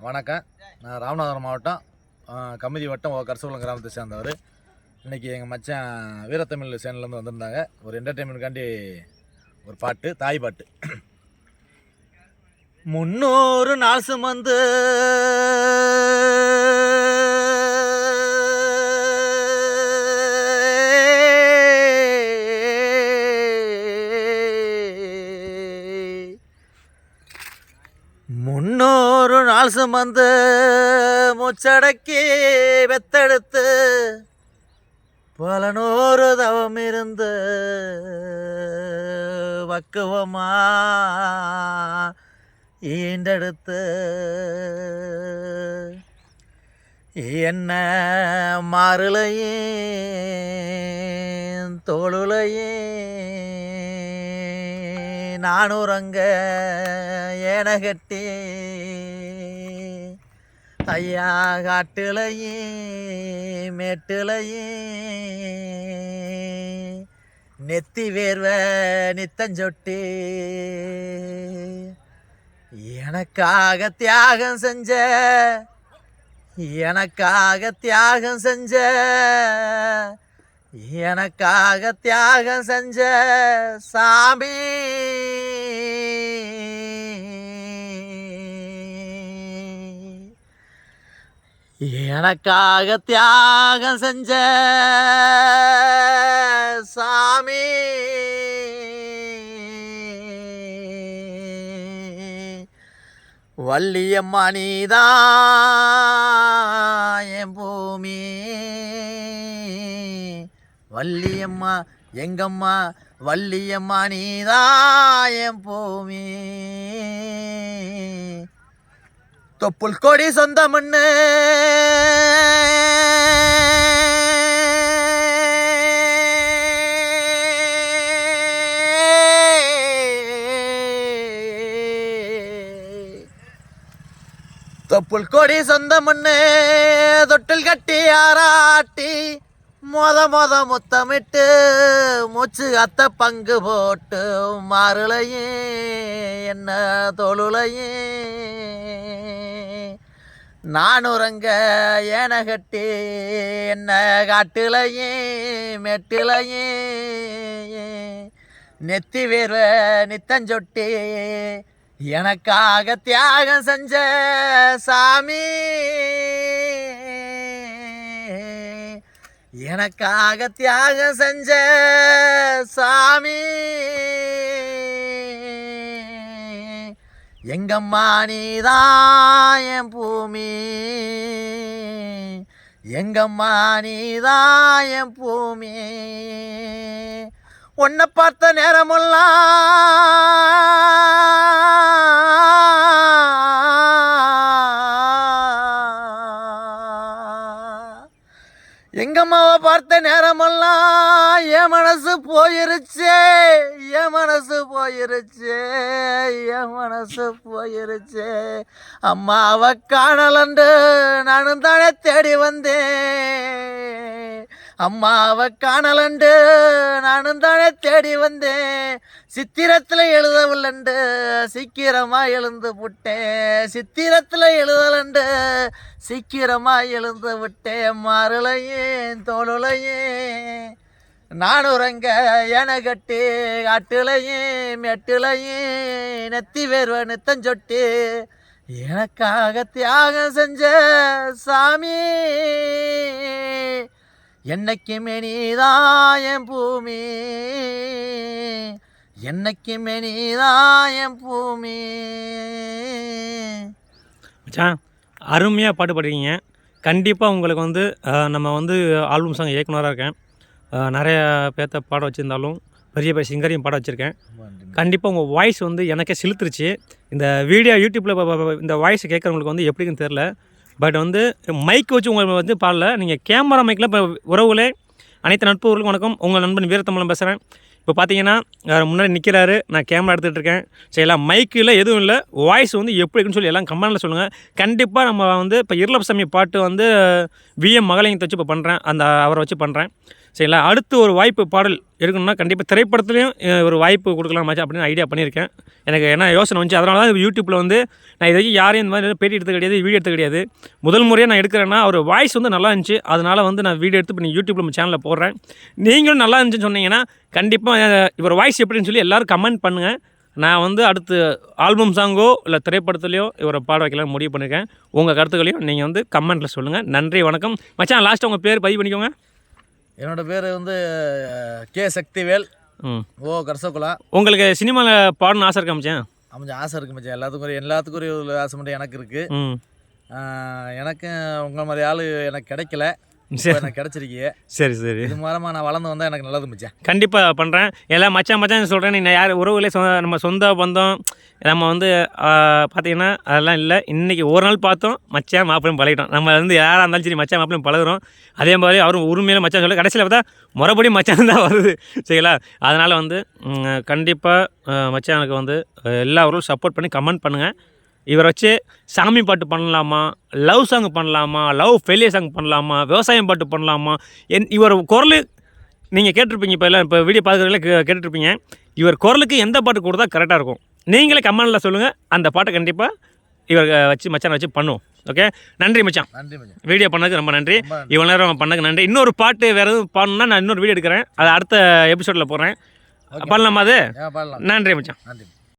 வணக்கம். நான் ராமநாதபுரம் மாவட்டம் கமிதி வட்டம் கரசகுளம் கிராமத்தை சேர்ந்தவர். இன்றைக்கி எங்கள் மச்சான் வீரத்தமிழ் சேனல்லேருந்து வந்திருந்தாங்க. ஒரு என்டர்டெயின்மெண்ட்காண்டி ஒரு பாட்டு, தாய் பாட்டு. 300 நாள் சுமந்து முன்னூறு நாள் சுமந்து முச்சடக்கி வெத்தெடுத்து பல நூறு தவம் இருந்து பக்குவமா ஈண்டெடுத்து என்ன மாறுலையும் தோளுலையும் நானூரங்க ஏன கட்டி ஐயா காட்டுலையும் மேட்டுலையும் நெத்தி வேர்வ நித்தஞ்சொட்டி எனக்காக தியாகம் செஞ்ச எனக்காக தியாகம் செஞ்ச சாமி எனக்காக தியாகம் செஞ்ச சாமி வள்ளியம்மா நீதான் என் பூமி, வள்ளியம்மா எங்கம்மா வள்ளியம்மா நீதான் என் பூமி. தொப்புள் கொடி சொந்தமண்ணு தொப்புள் கொடி சொந்த மண்ணு தொட்டில் கட்டி ஆராட்டி மொத முத்தமிட்டு மூச்சு அத்த பங்கு போட்டு மாறுலையும் என்ன தோளுலையும் நானூரங்க ஏன கட்டி என்ன காட்டுலையும் மெட்டுலையும் நெத்தி வேர்வ நித்தஞ்சொட்டி எனக்காக தியாகம் செஞ்ச சாமி, எனக்காக தியாகம் செஞ்ச சாமி. எங்கம்மா நீதான் என் பூமி, எங்கம்மா நீதான் என் பூமி. உன்னை பார்த்த நேரமெல்லாம் எங்கம்மாவை பார்த்த நேரமெல்லாம் என் மனசு போயிருச்சே, என் மனசு போயிருச்சே, என் மனசு போயிருச்சே. அம்மாவை காணலண்டு நானும் தானே தேடி வந்தேன், அம்மாவை காணலண்டு நானும் தானே தேடி வந்தேன். சித்திரத்தில் எழுதவில்லண்டு சீக்கிரமாக எழுந்து விட்டேன், சித்திரத்தில் எழுதலண்டு சீக்கிரமாக எழுந்து விட்டேன். மாறுலையும் தோளுலையும் நானூரங்க என கட்டி காட்டுலையும் மெட்டுலையும் நெத்தி வேர்வ நித்தஞ்சொட்டி எனக்காக தியாகம் செஞ்ச சாமி. என்னைக்குமே நீதான் என் பூமி, என்னைக்குமே நீதான் என் பூமி. மச்சான், அருமையாக பாட்டு பாடுறீங்க. கண்டிப்பாக உங்களுக்கு வந்து நம்ம வந்து ஆல்பம் சாங் இயக்குனராக இருக்கேன். நிறைய பேர்த்த பாட வச்சுருந்தாலும் பெரிய பெரிய சிங்கரையும் பாட வச்சுருக்கேன். கண்டிப்பாக உங்கள் வாய்ஸ் வந்து எனக்கே செலுத்துருச்சு. இந்த வீடியோ யூடியூப்பில் இந்த வாய்ஸ் கேட்குறவங்களுக்கு வந்து எப்படின்னு தெரில. பட் வந்து மைக் வச்சு உங்களுக்கு வந்து பாடல, நீங்கள் கேமரா மைக்கில் இப்போ உறவுகளே அனைத்து நட்புகளுக்கும் வணக்கம். உங்கள் நண்பன் வீரத்தமிழன் பேசுகிறேன். இப்போ பார்த்தீங்கன்னா முன்னாடி நிற்கிறாரு, நான் கேமரா எடுத்துகிட்டு இருக்கேன். சரி, எல்லாம் மைக்கில் எதுவும் இல்லை, வாய்ஸ் வந்து எப்படி இருக்குன்னு சொல்லி எல்லாம் கமெண்டில் சொல்லுங்கள். கண்டிப்பாக நம்ம வந்து இப்போ இருளப்பசாமி பாட்டு வந்து விஎம் மகளிங்கத்தை வச்சு இப்போ பண்ணுறேன், அந்த அவரை வச்சு பண்ணுறேன். சரிங்களா. அடுத்து ஒரு வாய்ப்பு பாடல் இருக்கணும்னா கண்டிப்பாக திரைப்படத்துலையும் ஒரு வாய்ப்பு கொடுக்கலாம் மச்சான் அப்படின்னு ஐடியா பண்ணியிருக்கேன். எனக்கு என்ன யோசனை வந்துச்சு, அதனால தான் யூடியூப்பில் வந்து நான் இது வரைக்கும் யாரையும் இந்த மாதிரி பேட்டி எடுத்து கிடையாது, வீடியோ எடுத்து கிடையாது. முதல் முறையாக நான் எடுக்கிறேன்னா அவர் வாய்ஸ் வந்து நல்லா இருந்துச்சு, அதனால் வந்து நான் வீடியோ எடுத்து இப்போ நீங்கள் யூடியூப்பில் நம்ம சேனலில் போடுறேன். நீங்களும் நல்லா இருந்துச்சுன்னு சொன்னீங்கன்னா கண்டிப்பாக இவர் வாய்ஸ் எப்படின்னு சொல்லி எல்லோரும் கமெண்ட் பண்ணுங்கள். நான் வந்து அடுத்து ஆல்பம் சாங்கோ இல்லை திரைப்படத்துலையோ இவரை பாட வைக்கலாம் முடிவு பண்ணியிருக்கேன். உங்கள் கருத்துக்களையும் நீங்கள் வந்து கமெண்ட்டில் சொல்லுங்கள். நன்றி, வணக்கம் மச்சான். லாஸ்ட்டாக உங்கள் பேர் பதிவு பண்ணிக்கோங்க. என்னோடய பேர் வந்து கே சக்திவேல், ஓ கர்சகுலா. உங்களுக்கு சினிமாவில் பாடணும்னு ஆசை இருக்கா மச்சான்? கொஞ்சம் ஆசை இருக்குது மச்சான். எல்லாத்துக்கும் ஒரு ஆசை மட்டும் எனக்கு இருக்குது. எனக்கும் உங்கள் மாதிரி ஆள் எனக்கு கிடைக்கல, எனக்கு கிடச்சிருக்கீங்க. சரி சரி. இது மூலமாக நான் வளர்ந்து வந்தால் எனக்கு நல்லது மச்சான். கண்டிப்பாக பண்ணுறேன். எல்லாம் மச்சான் மச்சான் சொல்கிறேன். நீ யார் உறவுகளே நம்ம சொந்த பந்தம் நம்ம வந்து பார்த்திங்கன்னா அதெல்லாம் இல்லை. இன்றைக்கி ஒரு நாள் பார்த்தோம், மச்சான் மாப்பிளையும் பழகிட்டோம். நம்ம வந்து யாராக இருந்தாலும் சரி மச்சான் மாப்பிளையும் பழகுறோம். அதே மாதிரி அவரும் உரிமையில மச்சான் சொல்ல கடைசியில் பார்த்தா மறுபடியும் மச்சான் தான் வருது. சரிங்களா. அதனால் வந்து கண்டிப்பாக மச்சானுக்கு வந்து எல்லாரும் சப்போர்ட் பண்ணி கமெண்ட் பண்ணுங்கள். இவரை வச்சு சாமி பாட்டு பண்ணலாமா, லவ் சாங் பண்ணலாமா, லவ் ஃபெயிலியர் சாங் பண்ணலாமா, விவசாயம் பாட்டு பண்ணலாமா, இவர் குரல் நீங்கள் கேட்டிருப்பீங்க. இப்போ வீடியோ பார்க்குறதுல கேட்டுட்ருப்பீங்க. இவர் குரலுக்கு எந்த பாட்டு கொடுத்தா கரெக்டாக இருக்கும் நீங்களே கமெண்டில் சொல்லுங்கள். அந்த பாட்டை கண்டிப்பாக இவர் வச்சு மச்சான் வச்சு பண்ணுவோம். ஓகே, நன்றி மச்சான். நன்றி மச்சான். வீடியோ பண்ணதுக்கு ரொம்ப நன்றி. இவ்வளோ நேரம் பண்ணதுக்கு நன்றி. இன்னொரு பாட்டு வேறு எதுவும் பாடணுன்னா நான் இன்னொரு வீடியோ எடுக்கிறேன், அதை அடுத்த எபிசோடில் போடுறேன். பண்ணலாமா அது? பண்ணலாம். நன்றி மச்சான். நன்றி.